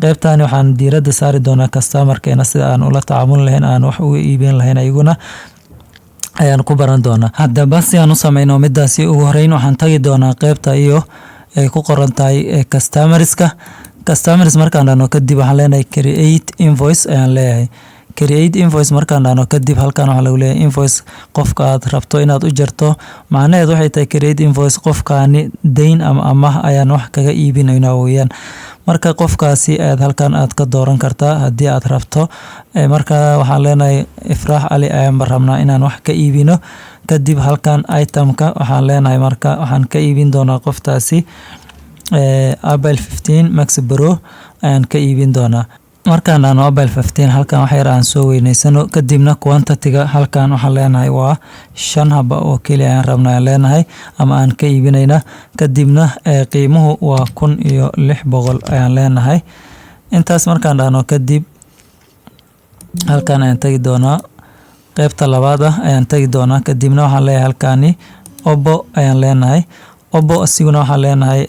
qaybtani waxaan diiradda saari doonaa customerkeena sida aan ula tacaamul lahayn aan wax uga iibin lahayn ayaguna ayaan ku baran doonaa. Haddaba si aan u sameyno midaasi ugu horeyn waxaan tagi doonaa qaybta iyo ay ku qoran tahay customers markaan dhano kadib waxaan leenahay create invoice ayaan leeyahay. create invoice markaan dhano kadib halkan waxaa lagu leeyahay invoice qofka aad rabto inaad u jarto. macnaheedu waxay tahay create invoice qofkaani deyn ama amaah ayaan wax kaga iibinaynaa weeyaan. marka qofkaasi aad halkan aad ka dooran kartaa haddii aad rabto. marka waxaan leenahay Ifraax Ali ayaan rabnaa inaan wax ka iibino. kadib halkan itemka waxaan leenahay marka waxaan ka iibin doonaa qoftaasi Apple 15 Max Pro ayaan ka iibin doonaa. markaan aan Apple 15 halkan wax yar aan soo weynaysano kadibna quantity-ga halkan waxaan leenahay waa 5 haba oo kaliya ayaan rabnaa leenahay ama aan ka iibinayna. kadibna qiimuhu waa 1600 ayaan leenahay. intaas markaan dhano kadib halkan ayaan tagi doonaa qaybta labaad ayaan tagi doonaa. kadibna waxaan leeyahay halkani Oppo ayaan leenahay. Oppo asiguna waxaan leenahay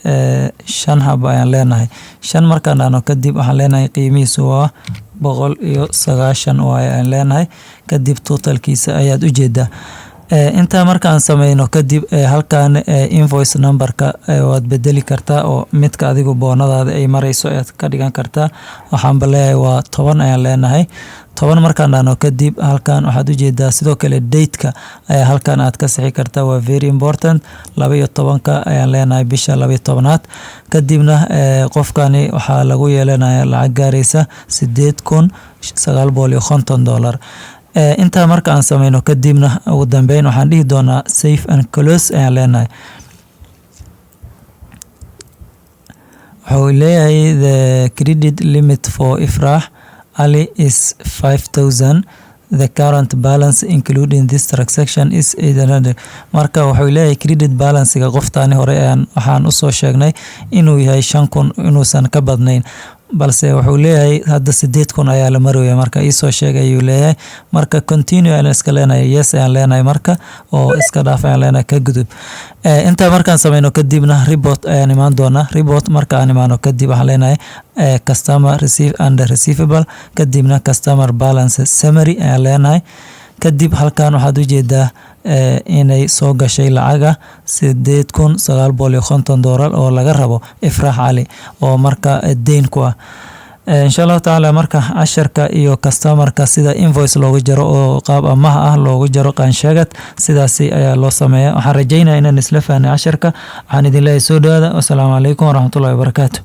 5 haba ayaan leenahay. 5 markaan dhano kadib waxaan leenahay qiimihiisu waa 190 ayaan leenahay. kadib totalkiisa ayaad u jeedaa. inta markaan sameyno kadib halkan invoice numberka waad bedeli kartaa oo midka adigu boonadaada ay marayso aad ka dhigan kartaa. waxaan baleeyahay waa 10 ayaan leenahay. 10 markaan dhano kadib halkan waxaad u jeedaa sidoo kale date-ka ayaa halkan aad ka sixi kartaa waa very important. 12 ayaan leenahay bisha 12aad. kadibna qofkani waxaa lagu yeelanayaa lacag gaaraysa $8,950. inta marka aan sameyno kadibna ugu dambeyn waxaan dhihi doonaa save and close ayaan leenahay. wuxuu leeyahay the credit limit for Ifraax Ali is 5,000. the current balance including this transaction is 800. marka wuxuu leeyahay credit balance-ga qoftaani hore waxaan u soo sheegnay inuu yahay 5,000 inuusan ka badnayn balse wuxuu leeyahay hadda 8,000 ayaa la maraya. marka ii soo sheegay ayuu leeyahay. marka continue ayaan iska leenahay yes ayaan leenahay marka oo iska dhaaf ayaan leenahay ka gudub. inta markaan sameyno kadibna report ayaan imaan doonaa. report marka aan imaano kadib waxaan leenahay customer receive and receivable. kadibna customer balance summary ayaan leenahay. kadib halkan waxaad u jeedaa inay soo gashay lacaga $8,950 oo laga rabo Ifraax Ali oo marka deyn ku ah. insha Allah taala marka casharka iyo customerka sida invoice loogu jaro oo qaab amaah loogu jaro qaansheegad sidaasi ayaa loo sameeyaa. waxaan rajaynayaa inaan isla fahnay casharka. waxaan idin leeyahay soo dhawaada. wassalaamu calaykum waraxmatullaahi wabarakaatuh.